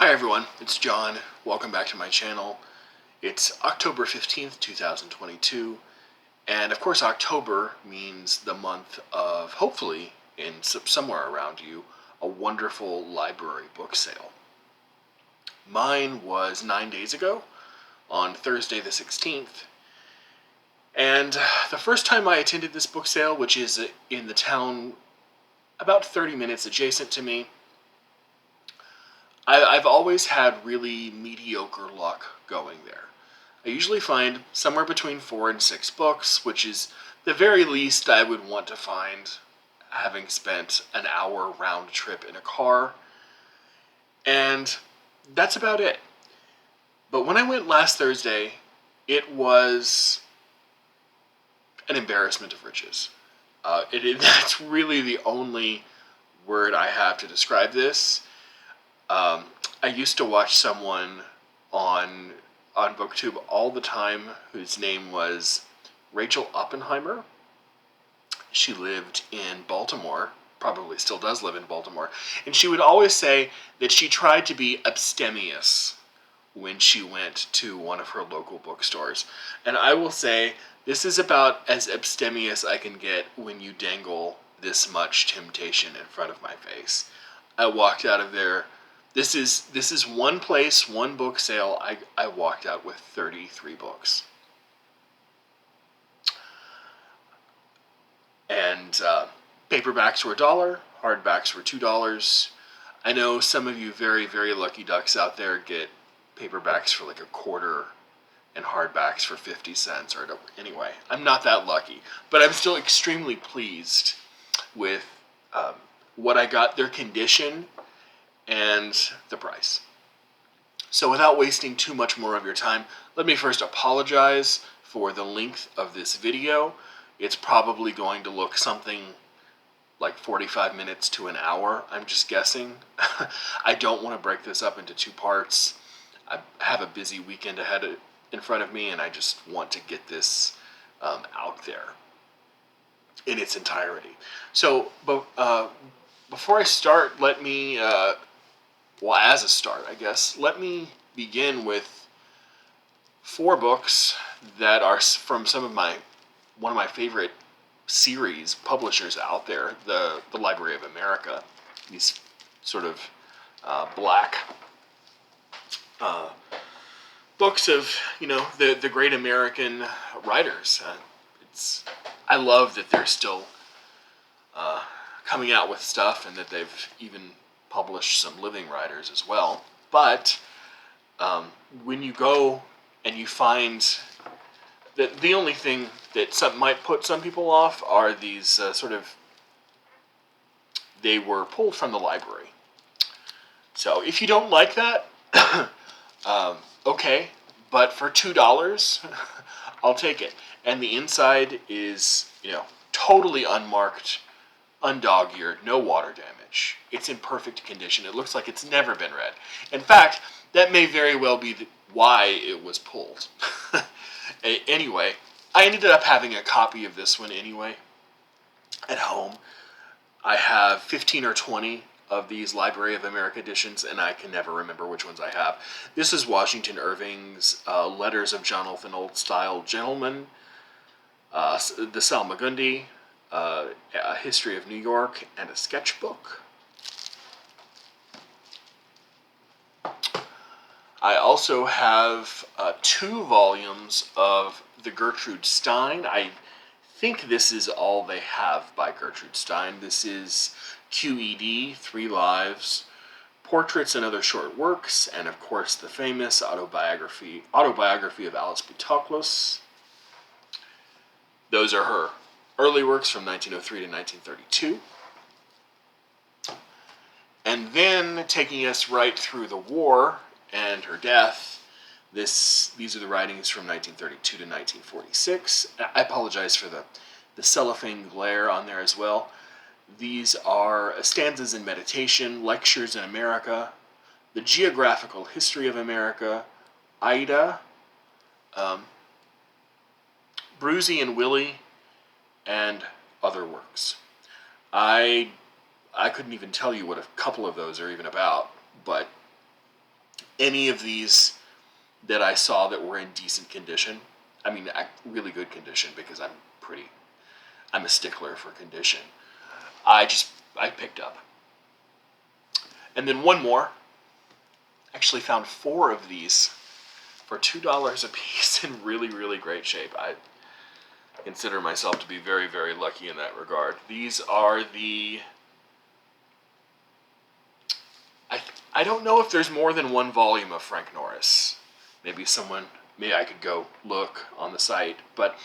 Hi everyone, it's John. Welcome back to my channel. It's October 15th, 2022, and of course October means the month of, hopefully, in somewhere around you, a wonderful library book sale. Mine was 9 days ago, on Thursday the 16th, and the first time I attended this book sale, which is in the town about 30 minutes adjacent to me, I've always had really mediocre luck going there. I usually find somewhere between 4 and 6 books, which is the very least I would want to find having spent an hour round trip in a car. And that's about it. But when I went last Thursday, it was an embarrassment of riches. That's really the only word I have to describe this. I used to watch someone on BookTube all the time whose name was Rachel Oppenheimer. She lived in Baltimore, probably still does live in Baltimore, and she would always say that she tried to be abstemious when she went to one of her local bookstores. And I will say, this is about as abstemious I can get when you dangle this much temptation in front of my face. I walked out of there. This is one place, one book sale. I walked out with 33 books. And paperbacks were $1, hardbacks were $2. I know some of you very, very lucky ducks out there get paperbacks for like $0.25 and hardbacks for 50 cents. Anyway, I'm not that lucky. But I'm still extremely pleased with what I got, their condition, and the price. So without wasting too much more of your time, let me first apologize for the length of this video. It's probably going to look something like 45 minutes to an hour, I'm just guessing. I don't want to break this up into 2 parts. I have a busy weekend ahead in front of me, and I just want to get this out there in its entirety. So, before I start, let me as a start, I guess, let me begin with 4 books that are from one of my favorite series publishers out there, the Library of America. These sort of black books of the great American writers. I love that they're still coming out with stuff, and that they've even published some living writers as well. But when you go and you find that the only thing that might put some people off are these they were pulled from the library. So if you don't like that, okay, but for $2, I'll take it. And the inside is, totally unmarked, undog-eared, no water damage. It's in perfect condition. It looks like it's never been read. In fact, that may very well be why it was pulled. Anyway, I ended up having a copy of this one anyway at home. I have 15 or 20 of these Library of America editions, and I can never remember which ones I have. This is Washington Irving's Letters of Jonathan Old-Style Gentleman, the Salmagundi, A History of New York, and a sketchbook. I also have 2 volumes of the Gertrude Stein. I think this is all they have by Gertrude Stein. This is QED, 3 Lives, Portraits and Other Short Works, and of course the famous autobiography of Alice B. Toklas. Those are her early works from 1903 to 1932. And then, taking us right through the war and her death, these are the writings from 1932 to 1946. I apologize for the cellophane glare on there as well. These are Stanzas in Meditation, Lectures in America, The Geographical History of America, Ida, Brucey and Willie, and other works. I couldn't even tell you what a couple of those are even about, but any of these that I saw that were in decent condition. I mean, really good condition, because I'm a stickler for condition. I picked up. And then one more. Actually found 4 of these for $2 a piece in really, really great shape. I consider myself to be very, very lucky in that regard. These are the... I don't know if there's more than one volume of Frank Norris. Maybe I could go look on the site. But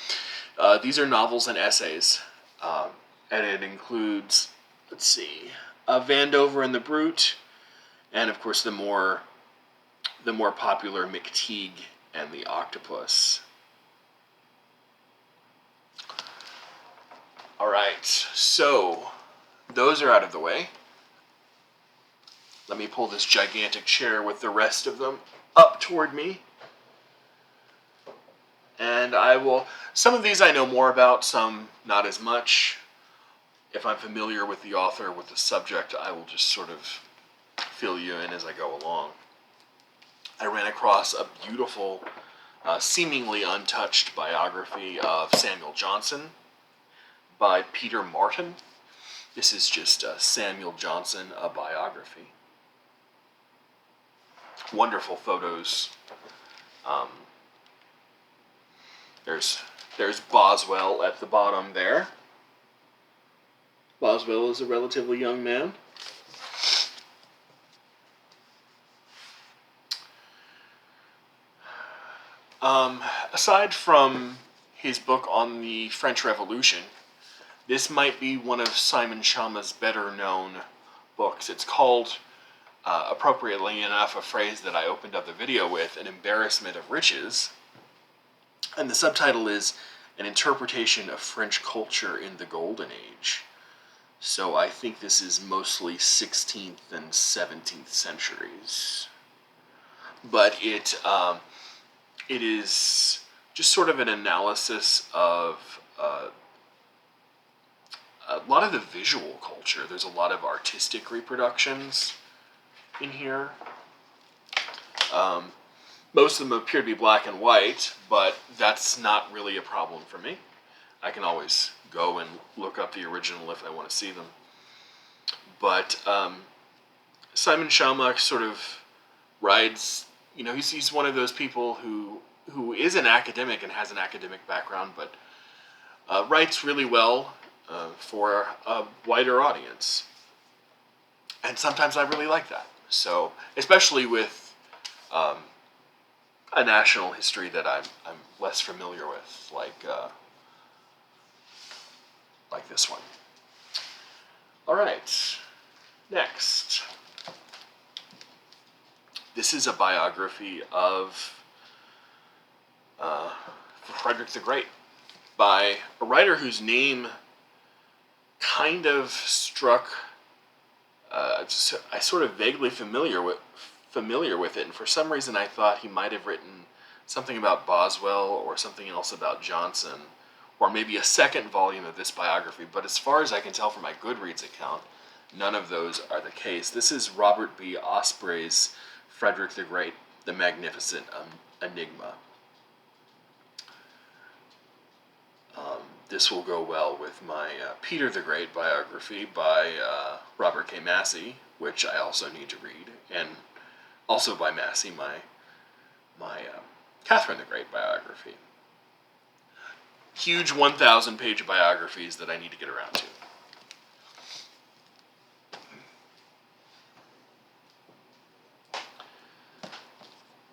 these are novels and essays. And it includes, let's see, Vandover and the Brute, and of course the more popular McTeague and the Octopus. All right, so those are out of the way. Let me pull this gigantic chair with the rest of them up toward me. And some of these I know more about, some not as much. If I'm familiar with the author, with the subject, I will just sort of fill you in as I go along. I ran across a beautiful, seemingly untouched biography of Samuel Johnson by Peter Martin. This is just Samuel Johnson, a biography. Wonderful photos. There's Boswell at the bottom there. Boswell is a relatively young man. Aside from his book on the French Revolution, this might be one of Simon Schama's better known books. It's called, appropriately enough, a phrase that I opened up the video with, An Embarrassment of Riches. And the subtitle is An Interpretation of French Culture in the Golden Age. So I think this is mostly 16th and 17th centuries. But it is just sort of an analysis of a lot of the visual culture. There's a lot of artistic reproductions in here. Most of them appear to be black and white, but that's not really a problem for me. I can always go and look up the original if I want to see them. But Simon Schama sort of rides, he's one of those people who is an academic and has an academic background, but writes really well for a wider audience. And sometimes I really like that. So, especially with a national history that I'm less familiar with, like this one. All right, next. This is a biography of Frederick the Great by a writer whose name kind of struck. I sort of vaguely familiar with it, and for some reason I thought he might have written something about Boswell or something else about Johnson, or maybe a second volume of this biography, but as far as I can tell from my Goodreads account, none of those are the case. This is Robert B. Osprey's Frederick the Great, the Magnificent Enigma. This will go well with my Peter the Great biography by Robert K. Massey, which I also need to read, and also by Massey, my Catherine the Great biography. Huge 1,000-page biographies that I need to get around to.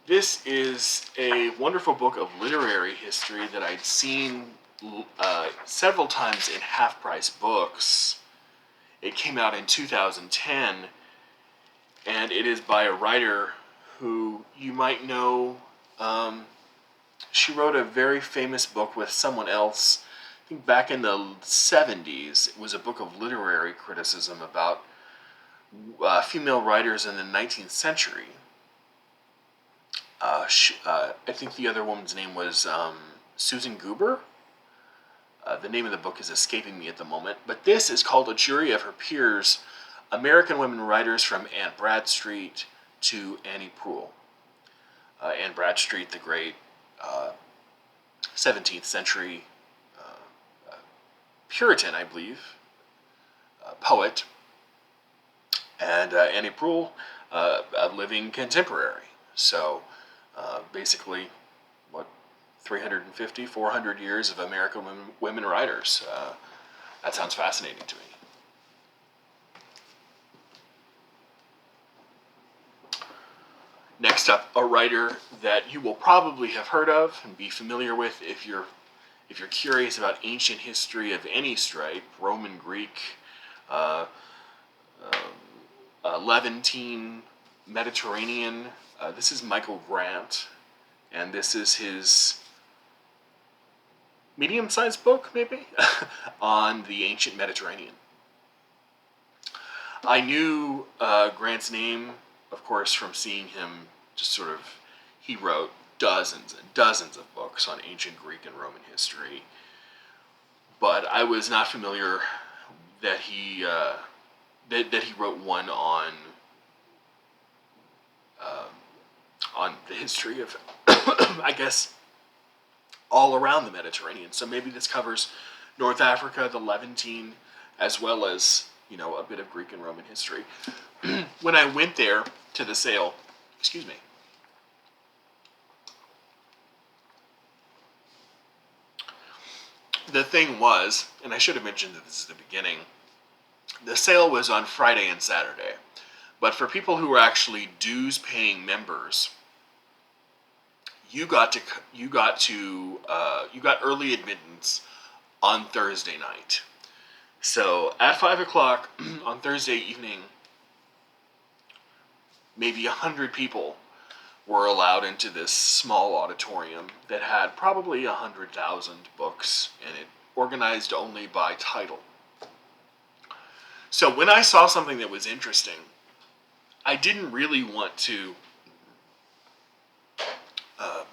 This is a wonderful book of literary history that I'd seen several times in half-price books. It came out in 2010, and it is by a writer who you might know. She wrote a very famous book with someone else, I think back in the 70s. It was a book of literary criticism about female writers in the 19th century. I think the other woman's name was Susan Goober. The name of the book is escaping me at the moment, but this is called A Jury of Her Peers, American Women Writers from Aunt Bradstreet to Annie Proulx. Anne Bradstreet, the great 17th century Puritan, I believe, poet, and Annie Proulx, a living contemporary. So basically, what, 350, 400 years of American women writers. That sounds fascinating to me. Next up, a writer that you will probably have heard of and be familiar with if you're curious about ancient history of any stripe, Roman, Greek, uh, Levantine, Mediterranean. This is Michael Grant, and this is his medium-sized book, maybe, on the ancient Mediterranean. I knew Grant's name, of course, from seeing him just sort of, he wrote dozens and dozens of books on ancient Greek and Roman history, but I was not familiar that he wrote one on the history of, I guess, all around the Mediterranean. So maybe this covers North Africa, the Levantine, as well as, a bit of Greek and Roman history. When I went there to the sale, excuse me, the thing was, and I should have mentioned that this is the beginning, the sale was on Friday and Saturday. But for people who were actually dues-paying members, you got early admittance on Thursday night. So at 5 o'clock on Thursday evening, maybe 100 people were allowed into this small auditorium that had probably 100,000 books in it, organized only by title. So when I saw something that was interesting, I didn't really want to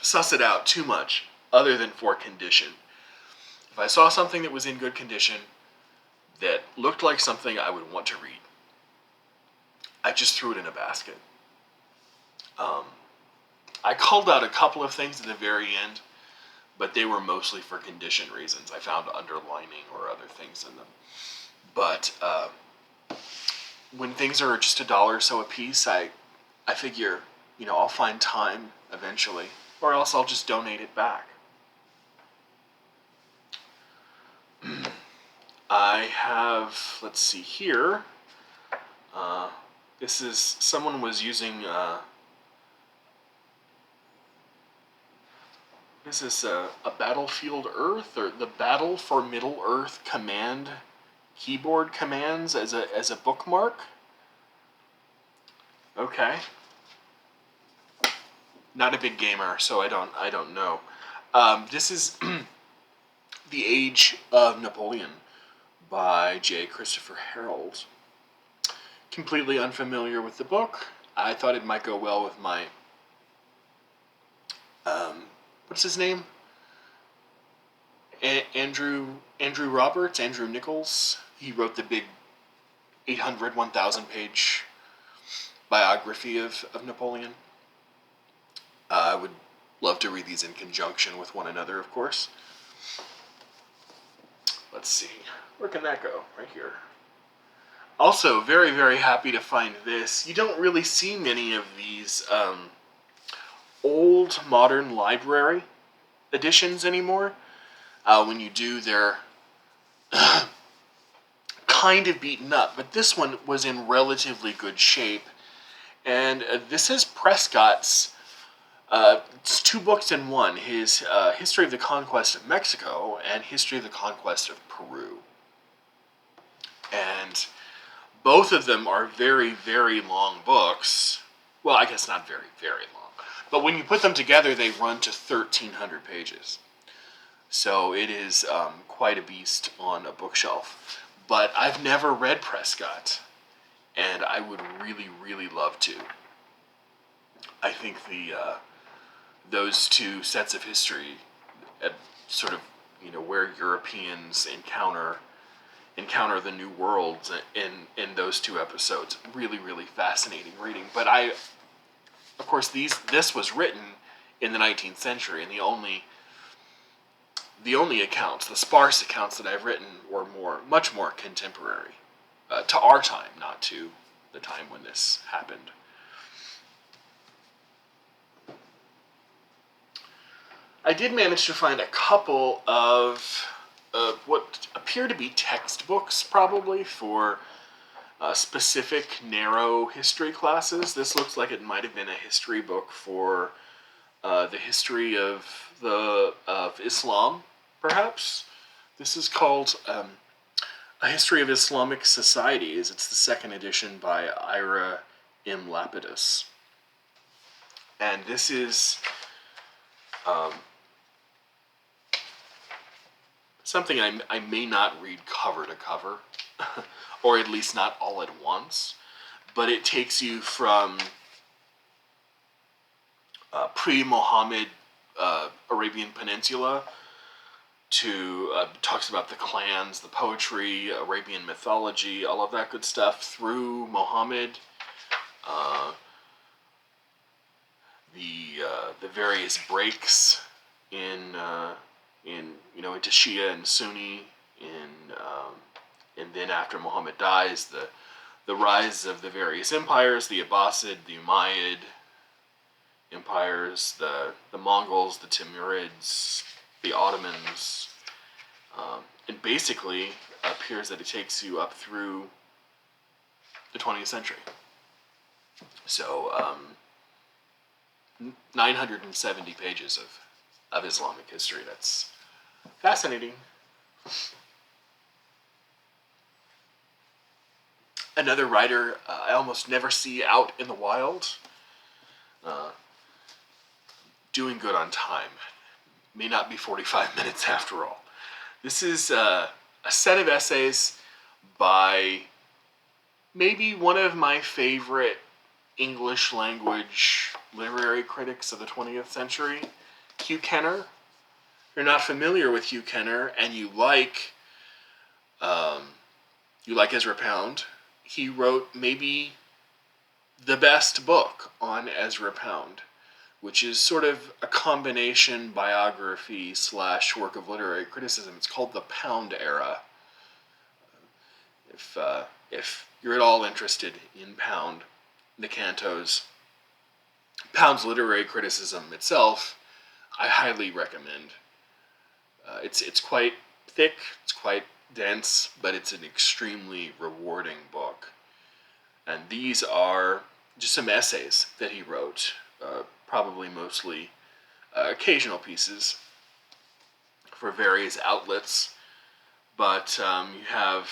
suss it out too much, other than for condition. If I saw something that was in good condition, that looked like something I would want to read, I just threw it in a basket. I culled out a couple of things at the very end, but they were mostly for condition reasons. I found underlining or other things in them. But when things are just $1 or so a piece, I figure, I'll find time eventually, or else I'll just donate it back. I have, let's see here, someone was using, this is a Battlefield Earth, or the Battle for Middle Earth command, keyboard commands as a bookmark. Okay. Not a big gamer, so I don't know. This is The Age of Napoleon by J. Christopher Harold. Completely unfamiliar with the book. I thought it might go well with my, what's his name? Andrew Roberts, Andrew Nichols. He wrote the big 800, 1,000 page biography of Napoleon. I would love to read these in conjunction with one another, of course. Let's see. Where can that go? Right here. Also, very, very happy to find this. You don't really see many of these old modern library editions anymore. When you do, they're kind of beaten up. But this one was in relatively good shape. And this is Prescott's, it's 2 books in one. His History of the Conquest of Mexico and History of the Conquest of Peru. And both of them are very, very long books. Well, I guess not very, very long. But when you put them together, they run to 1,300 pages. So it is quite a beast on a bookshelf. But I've never read Prescott, and I would really, really love to. I think those 2 sets of history, sort of, where Europeans encounter the New Worlds in those 2 episodes. Really, really fascinating reading. But of course, this was written in the 19th century, and the only accounts, the sparse accounts that I've written, were much more contemporary to our time, not to the time when this happened. I did manage to find a couple of what appear to be textbooks, probably, for specific narrow history classes. This looks like it might have been a history book for the history of Islam, perhaps. This is called A History of Islamic Societies. It's the second edition by Ira M. Lapidus. And this is something I may not read cover to cover, or at least not all at once, but it takes you from pre-Muhammad Arabian Peninsula to talks about the clans, the poetry, Arabian mythology, all of that good stuff, through Muhammad, the various breaks in into Shia and Sunni, and then after Muhammad dies, the rise of the various empires, the Abbasid, the Umayyad empires, the Mongols, the Timurids, the Ottomans, and basically appears that it takes you up through the 20th century. So 970 pages of Islamic history. That's fascinating. Another writer I almost never see out in the wild, doing good on time. May not be 45 minutes after all. This is a set of essays by maybe one of my favorite English language literary critics of the 20th century, Hugh Kenner. If you're not familiar with Hugh Kenner and you like Ezra Pound, he wrote maybe the best book on Ezra Pound, which is sort of a combination biography / work of literary criticism. It's called The Pound Era. If you're at all interested in Pound, the Cantos, Pound's literary criticism itself, I highly recommend. It's quite thick, it's quite dense, but it's an extremely rewarding book. And these are just some essays that he wrote, probably mostly occasional pieces for various outlets. But you have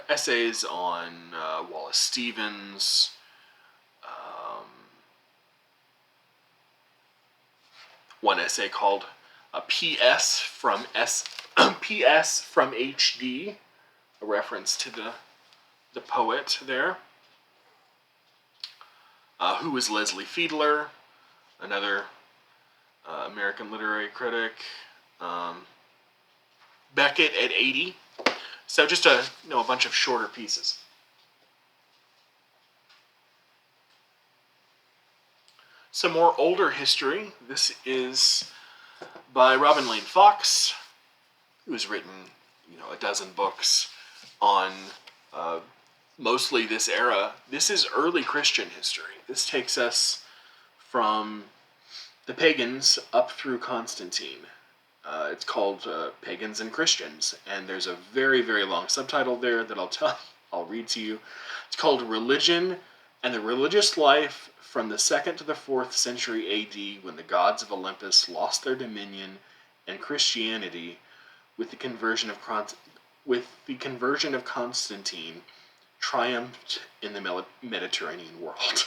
essays on Wallace Stevens, one essay called P.S. from P.S. from H.D., a reference to the poet there. Who is Leslie Fiedler, another American literary critic. Beckett at 80. So just a bunch of shorter pieces. Some more older history. This is by Robin Lane Fox, who has written a dozen books on mostly this era. This is early Christian history. This takes us from the pagans up through Constantine. It's called Pagans and Christians, and there's a very, very long subtitle there that I'll read to you. It's called Religion and the Religious Life from the 2nd to the 4th century A.D., when the gods of Olympus lost their dominion, and Christianity, with the conversion of Constantine, triumphed in the Mediterranean world.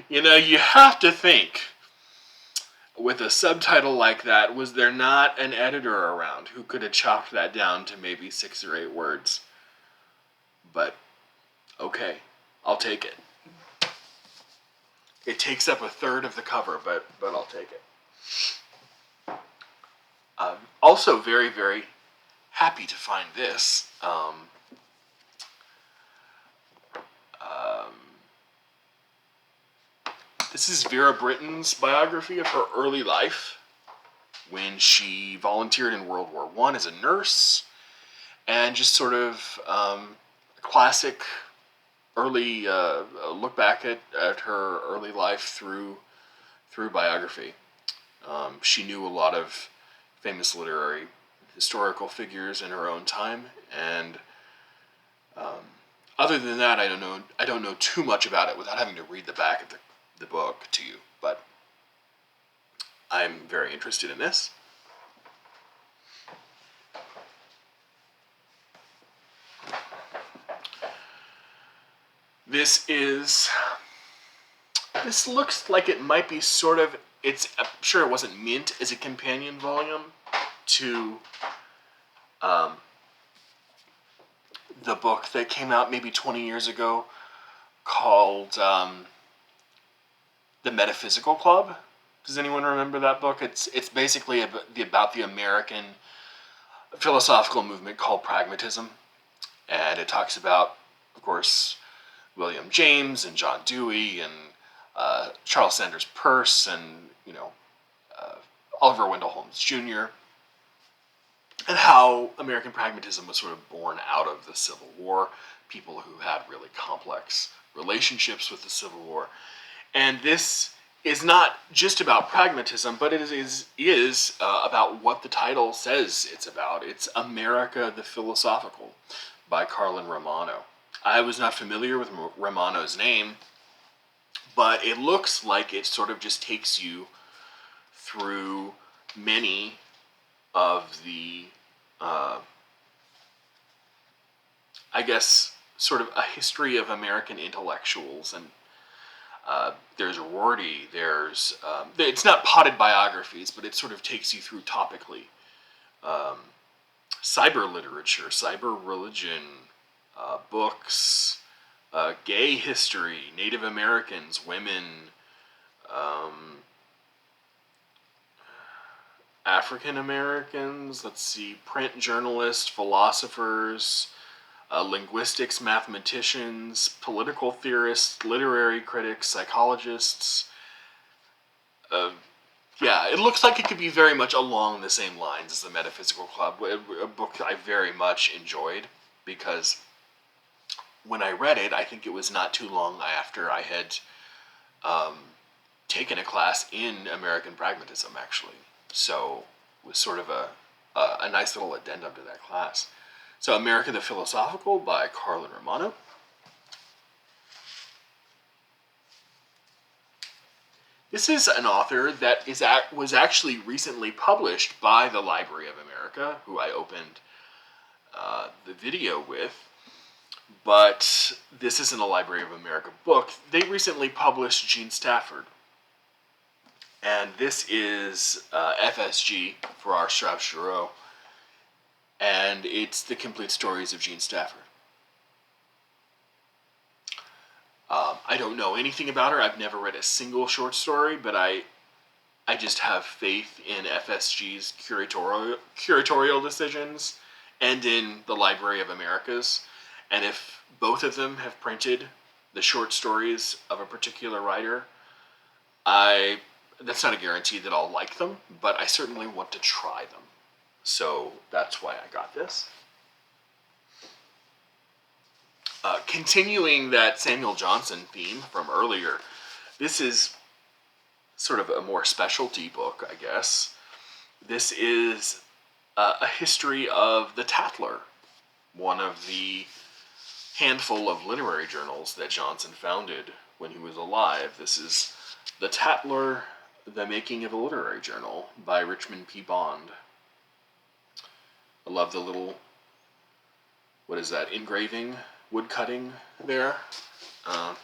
You have to think, with a subtitle like that, was there not an editor around who could have chopped that down to maybe 6 or 8 words? But, okay, I'll take it. It takes up a third of the cover, but I'll take it. Also very, very happy to find this. This is Vera Britton's biography of her early life when she volunteered in World War I as a nurse, and just sort of classic early look back at her early life through biography. She knew a lot of famous literary historical figures in her own time, and other than that, I don't know too much about it without having to read the back of the book to you. But I'm very interested in this. This looks like it might be sort of, I'm sure it wasn't meant as a companion volume to the book that came out maybe 20 years ago called The Metaphysical Club. Does anyone remember that book? It's basically about the American philosophical movement called pragmatism, and it talks about, of course, William James and John Dewey and Charles Sanders Peirce and Oliver Wendell Holmes Jr., and how American pragmatism was sort of born out of the Civil War, people who had really complex relationships with the Civil War. And this is not just about pragmatism, but it is about what the title says it's about. It's America the Philosophical by Carlin Romano. I was not familiar with Romano's name, but it looks like it sort of just takes you through many of the, I guess, sort of a history of American intellectuals. And there's Rorty, it's not potted biographies, but it sort of takes you through topically. Cyber literature, cyber religion, books, gay history, Native Americans, women, African Americans, print journalists, philosophers, linguistics, mathematicians, political theorists, literary critics, psychologists. Yeah, it looks like it could be very much along the same lines as The Metaphysical Club, a book I very much enjoyed, because when I read it, I think it was not too long after I had taken a class in American pragmatism, actually. So it was sort of a nice little addendum to that class. So America the Philosophical by Carlin Romano. This is an author that was actually recently published by the Library of America, who I opened the video with. But this isn't a Library of America book. They recently published Gene Stafford. And this is FSG for our Strauss-Giroux. And it's the complete stories of Gene Stafford. I don't know anything about her. I've never read a single short story, but I just have faith in FSG's curatorial decisions and in the Library of America's. And if both of them have printed the short stories of a particular writer, that's not a guarantee that I'll like them, but I certainly want to try them. So that's why I got this. Continuing that Samuel Johnson theme from earlier, this is sort of a more specialty book, I guess. This is a history of the Tatler, one of the handful of literary journals that Johnson founded when he was alive. This is The Tatler, The Making of a Literary Journal by Richmond P. Bond. I love the little, what is that, engraving, wood cutting there. Are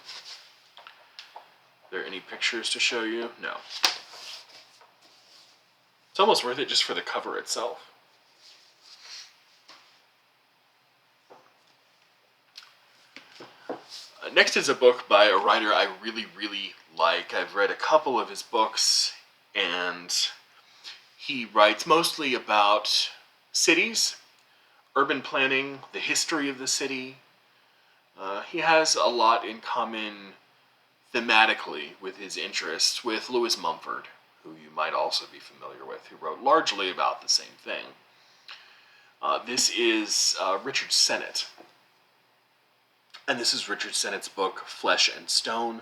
there any pictures to show you? No. It's almost worth it just for the cover itself. Next is a book by a writer I really, really like. I've read a couple of his books, and he writes mostly about cities, urban planning, the history of the city. He has a lot in common thematically with his interests with Lewis Mumford, who you might also be familiar with, who wrote largely about the same thing. This is Richard Sennett. And this is Richard Sennett's book, Flesh and Stone,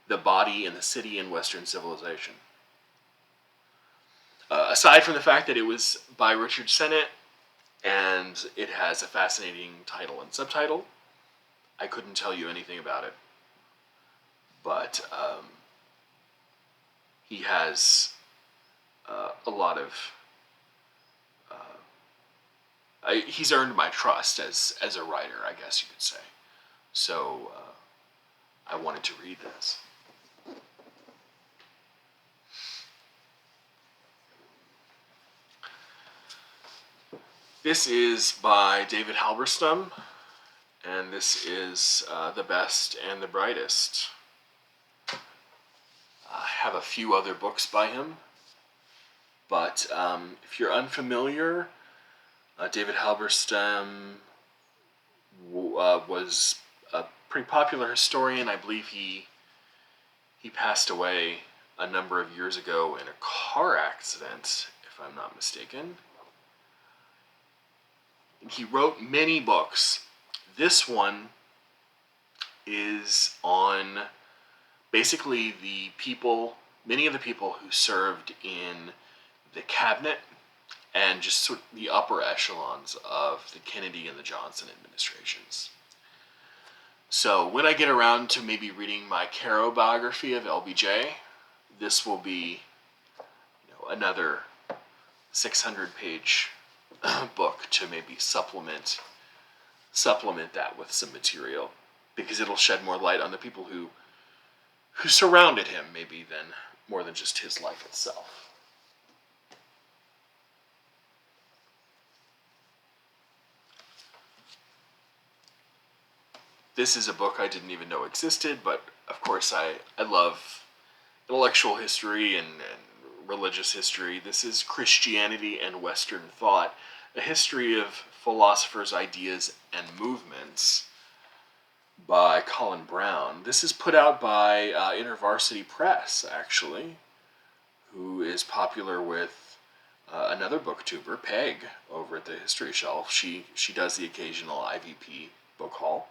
The Body in the City in Western Civilization. Aside from the fact that it was by Richard Sennett and it has a fascinating title and subtitle, I couldn't tell you anything about it. But he has a lot of... he's earned my trust as a writer, I guess you could say. So I wanted to read this. This is by David Halberstam, and this is The Best and the Brightest. I have a few other books by him, but if you're unfamiliar, David Halberstam was a pretty popular historian. I believe he passed away a number of years ago in a car accident, if I'm not mistaken. He wrote many books. This one is on basically many of the people who served in the cabinet and just sort of the upper echelons of the Kennedy and the Johnson administrations. So when I get around to maybe reading my Caro biography of LBJ, this will be another 600-page book to maybe supplement that with some material, because it'll shed more light on the people who surrounded him, maybe more than just his life itself. This is a book I didn't even know existed, but of course I love intellectual history and religious history. This is Christianity and Western Thought, a history of philosophers' ideas and movements by Colin Brown. This is put out by InterVarsity Press, actually, who is popular with another booktuber, Peg, over at the History Shelf. She does the occasional IVP book haul.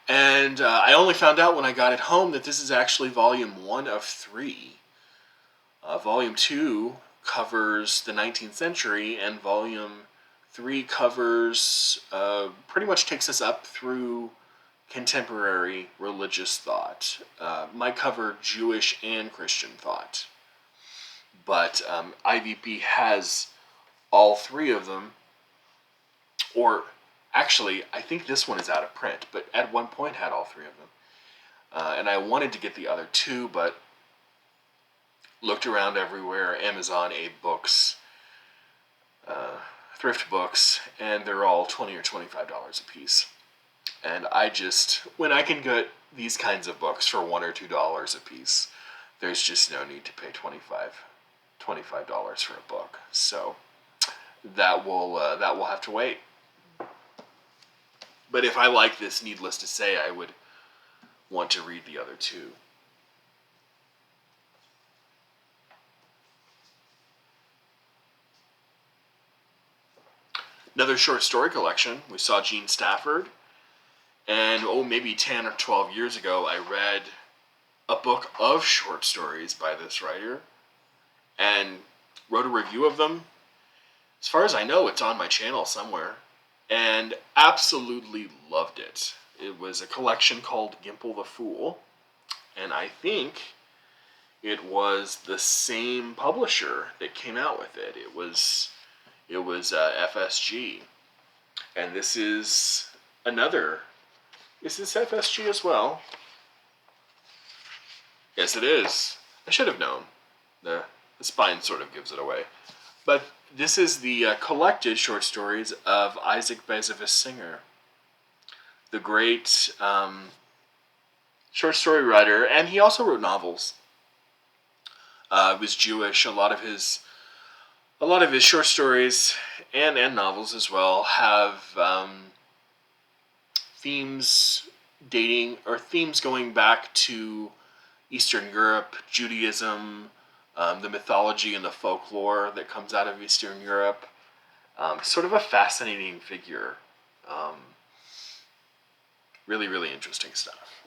And I only found out when I got it home that this is actually volume 1 of 3. Volume 2 covers the 19th century, and Volume 3 covers, pretty much takes us up through contemporary religious thought. Might cover Jewish and Christian thought. But IVP has all 3 of them, or actually, I think this one is out of print, but at one point had all 3 of them. And I wanted to get the other 2, but looked around everywhere, Amazon, Abe Books, thrift books, and they're all $20 or $25 a piece. And when I can get these kinds of books for $1 or $2 a piece, there's just no need to pay $25 for a book. So that will have to wait. But if I like this, needless to say, I would want to read the other 2. Another short story collection. We saw Gene Stafford, and maybe 10 or 12 years ago, I read a book of short stories by this writer and wrote a review of them. As far as I know, it's on my channel somewhere, and absolutely loved it. It was a collection called Gimple the Fool, and I think it was the same publisher that came out with it. It was FSG, and this is another. Is this FSG as well? Yes, it is. I should have known. The spine sort of gives it away. But this is the collected short stories of Isaac Bashevis Singer, the great short story writer, and he also wrote novels. He was Jewish. A lot of his short stories and novels as well have themes dating or themes going back to Eastern Europe, Judaism, the mythology and the folklore that comes out of Eastern Europe. Sort of a fascinating figure. Um, really, really interesting stuff.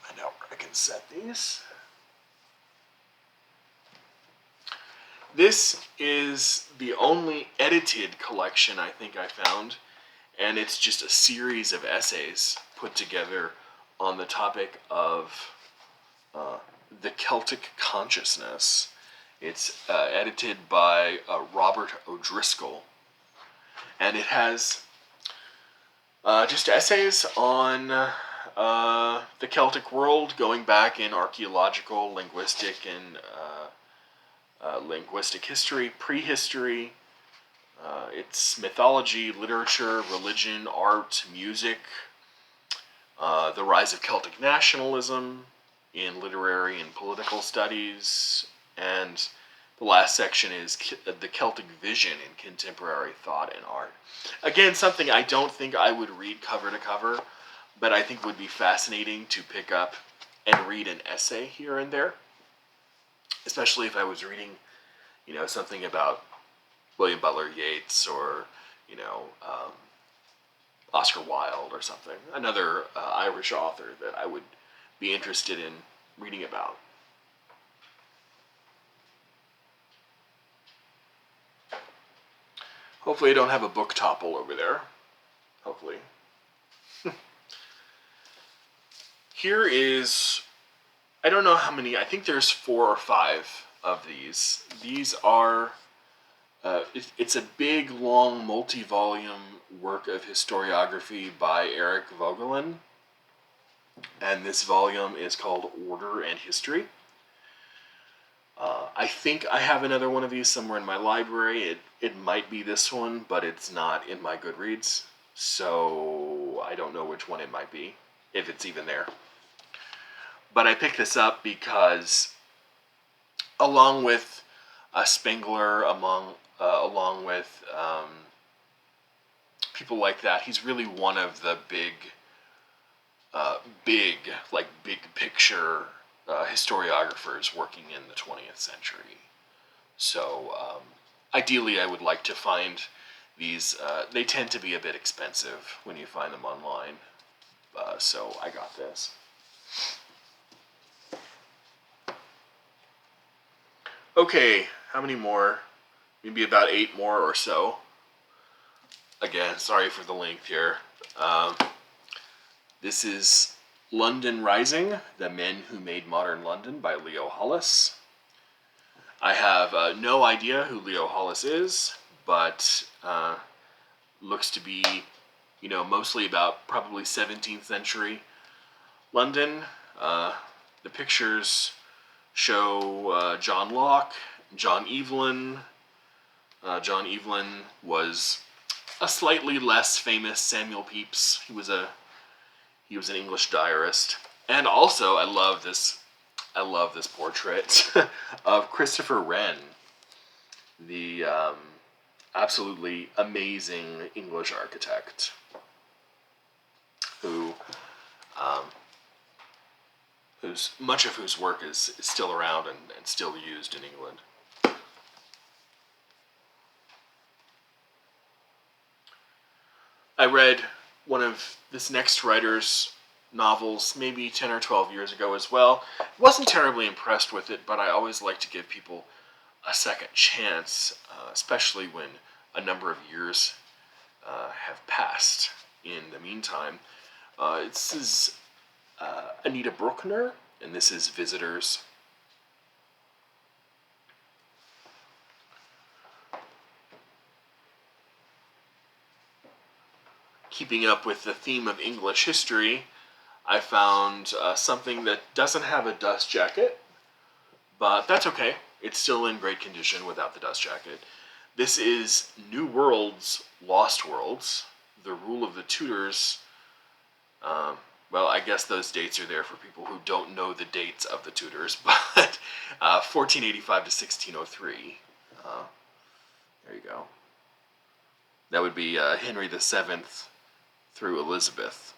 Find out where I can set these. This is the only edited collection I think I found, and it's just a series of essays put together on the topic of the Celtic consciousness. It's edited by Robert O'Driscoll, and it has just essays on the Celtic world, going back in archaeological, linguistic, and linguistic history, prehistory. It's mythology, literature, religion, art, music, the rise of Celtic nationalism in literary and political studies, and the last section is the Celtic vision in contemporary thought and art. Again, something I don't think I would read cover to cover, but I think would be fascinating to pick up and read an essay here and there, especially if I was reading, something about William Butler Yeats or, Oscar Wilde or something, another Irish author that I would be interested in reading about. Hopefully I don't have a book topple over there. Hopefully. Here is, I don't know how many, I think there's 4 or 5 of these. These are, it's a big, long, multi-volume work of historiography by Eric Vogelin. And this volume is called Order and History. I think I have another one of these somewhere in my library. It might be this one, but it's not in my Goodreads. So I don't know which one it might be, if it's even there. But I picked this up because, along with Spengler, along with people like that, he's really one of the big picture historiographers working in the 20th century. So ideally I would like to find these. They tend to be a bit expensive when you find them online. So I got this. Okay, how many more? Maybe about 8 more or so. Again, sorry for the length here. This is London Rising, The Men Who Made Modern London by Leo Hollis. I have no idea who Leo Hollis is, but looks to be, mostly about probably 17th century London. The pictures show John Locke, John Evelyn. John Evelyn was a slightly less famous Samuel Pepys. He was an English diarist. And also, I love this portrait of Christopher Wren, the absolutely amazing English architect much of whose work is still around and still used in England. I read one of this next writer's novels maybe 10 or 12 years ago as well. Wasn't terribly impressed with it, but I always like to give people a second chance, especially when a number of years have passed in the meantime. This is Anita Bruckner, and this is Visitors. Keeping up with the theme of English history, I found something that doesn't have a dust jacket, but that's okay. It's still in great condition without the dust jacket. This is New Worlds, Lost Worlds, The Rule of the Tudors. Well, I guess those dates are there for people who don't know the dates of the Tudors, but 1485 to 1603. There you go. That would be Henry VII through Elizabeth.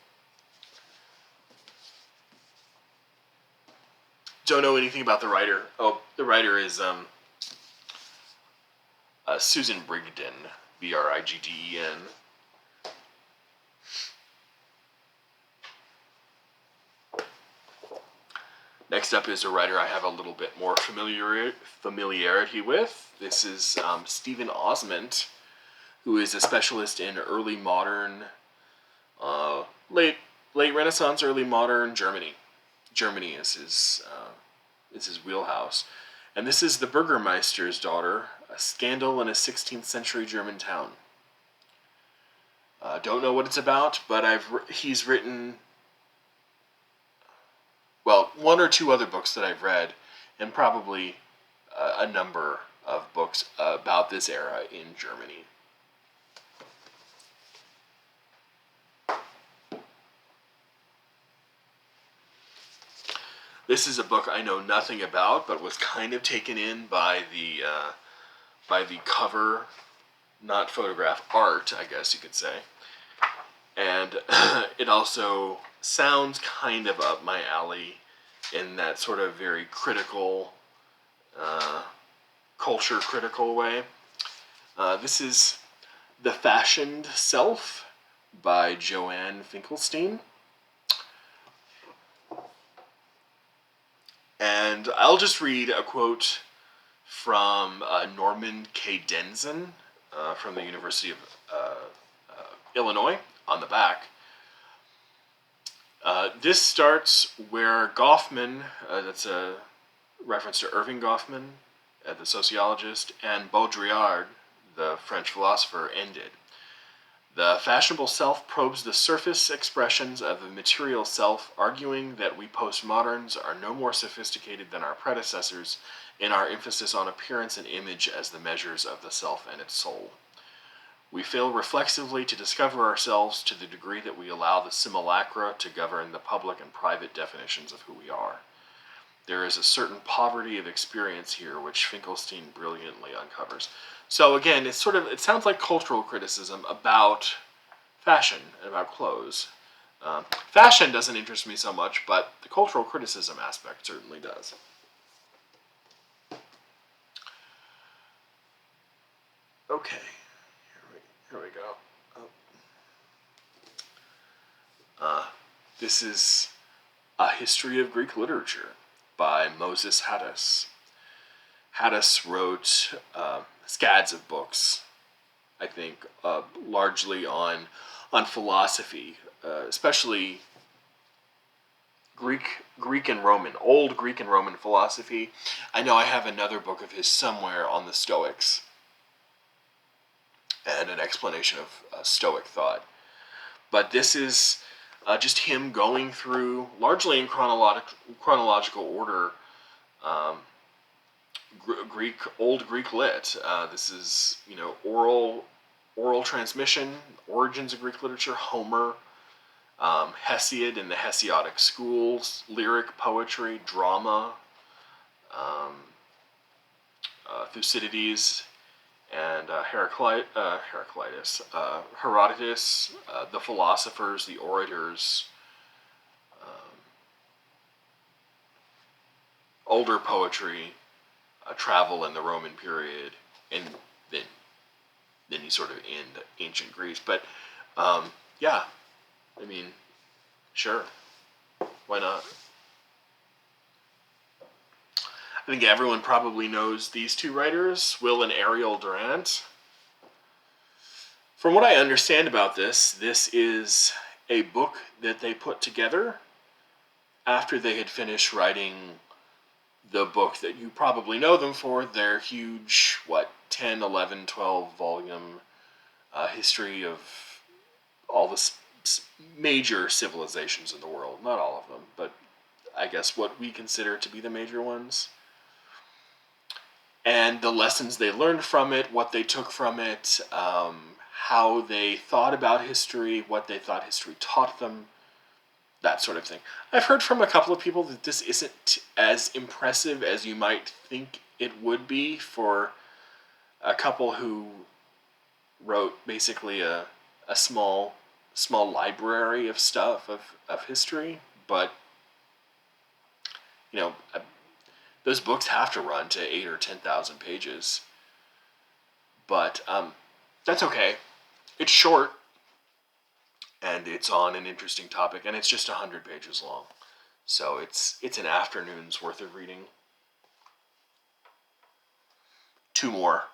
Don't know anything about the writer. Oh, the writer is Susan Brigden, Brigden. Next up is a writer I have a little bit more familiarity with. This is Stephen Osment, who is a specialist in early modern, late Renaissance, early modern Germany. Germany is his wheelhouse, and this is The Burgermeister's Daughter: A Scandal in a 16th Century German Town. Don't know what it's about, but he's written, well, one or two other books that I've read, and probably a number of books about this era in Germany. This is a book I know nothing about, but was kind of taken in by the cover, not photograph, art, I guess you could say. And it also sounds kind of up my alley in that sort of very critical, culture critical way. This is The Fashioned Self by Joanne Finkelstein. And I'll just read a quote from Norman K. Denson from the University of Illinois on the back. This starts where Goffman, that's a reference to Irving Goffman, the sociologist, and Baudrillard, the French philosopher, ended. The fashionable self probes the surface expressions of the material self, arguing that we postmoderns are no more sophisticated than our predecessors in our emphasis on appearance and image as the measures of the self and its soul. We fail reflexively to discover ourselves to the degree that we allow the simulacra to govern the public and private definitions of who we are. There is a certain poverty of experience here which Finkelstein brilliantly uncovers. So again, it sounds like cultural criticism about fashion and about clothes. Fashion doesn't interest me so much, but the cultural criticism aspect certainly does. Okay, here we go. This is A History of Greek Literature by Moses Haddis. Haddis wrote scads of books, I think, largely on philosophy, especially Greek and Roman, old Greek and Roman philosophy. I know I have another book of his somewhere on the Stoics and an explanation of Stoic thought. But this is just him going through, largely in chronological order, old Greek lit. This is, oral transmission, origins of Greek literature, Homer, Hesiod and the Hesiodic schools, lyric poetry, drama, Thucydides and Heraclitus, Herodotus, the philosophers, the orators, older poetry, travel in the Roman period, and then you sort of end ancient Greece. But yeah, I mean, sure, why not? I think everyone probably knows these two writers, Will and Ariel Durant. From what I understand about this is a book that they put together after they had finished writing the book that you probably know them for, their huge, 10, 11, 12 volume history of all the major civilizations in the world. Not all of them, but I guess what we consider to be the major ones. And the lessons they learned from it, what they took from it, how they thought about history, what they thought history taught them, that sort of thing. I've heard from a couple of people that this isn't as impressive as you might think it would be for a couple who wrote basically a small library of stuff of history, but you know, those books have to run to 8 or 10,000 pages. But that's okay. It's short, and it's on an interesting topic, and it's just 100 pages long. So it's an afternoon's worth of reading. 2 more.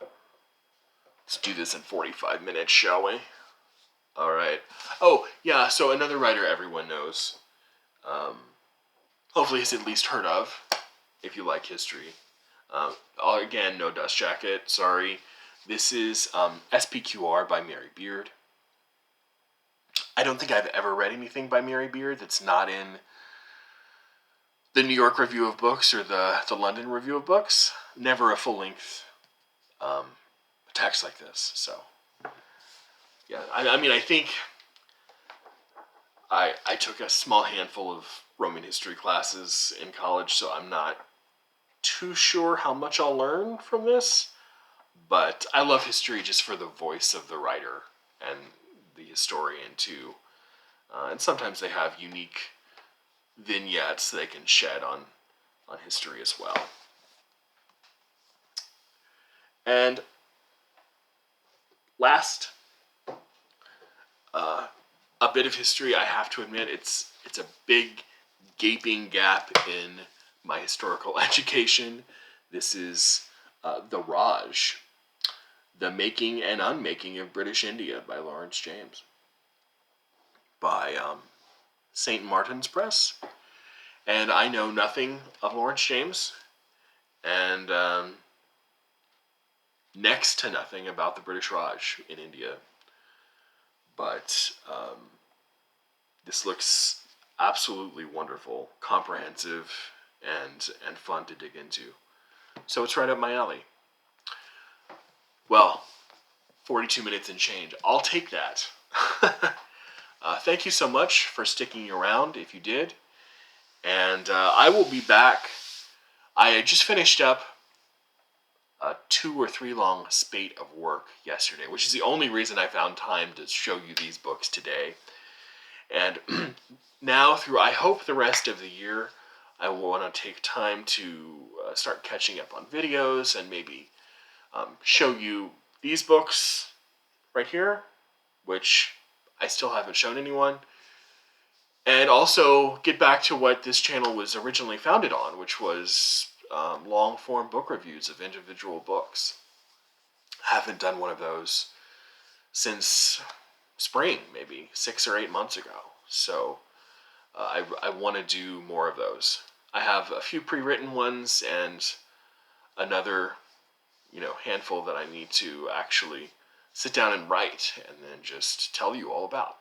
Let's do this in 45 minutes, shall we? All right. Oh, yeah, so another writer everyone knows, hopefully has at least heard of, if you like history. Again, no dust jacket, sorry. This is SPQR by Mary Beard. I don't think I've ever read anything by Mary Beard that's not in the New York Review of Books or the London Review of Books. Never a full-length text like this. So, yeah, I mean, I think I took a small handful of Roman history classes in college, so I'm not too sure how much I'll learn from this. But I love history just for the voice of the writer and the historian, too. And sometimes they have unique vignettes they can shed on history as well. And last, a bit of history. I have to admit, it's a big gaping gap in my historical education. This is The Raj, The Making and Unmaking of British India by Lawrence James, by St. Martin's Press. And I know nothing of Lawrence James, and next to nothing about the British Raj in India. But this looks absolutely wonderful, comprehensive, and fun to dig into. So it's right up my alley. Well, 42 minutes and change. I'll take that. Thank you so much for sticking around, if you did. And I will be back. I just finished up a 2 or 3 long spate of work yesterday, which is the only reason I found time to show you these books today. And now through, I hope, the rest of the year, I want to take time to start catching up on videos and maybe show you these books right here, which I still haven't shown anyone. And also get back to what this channel was originally founded on, which was long-form book reviews of individual books. Haven't done one of those since spring, maybe 6 or 8 months ago. So I want to do more of those. I have a few pre-written ones and another, handful that I need to actually sit down and write and then just tell you all about.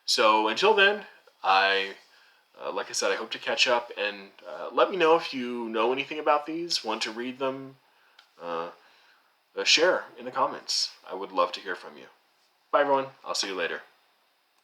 So until then, like I said, I hope to catch up, and let me know if you know anything about these, want to read them, share in the comments. I would love to hear from you. Bye, everyone. I'll see you later.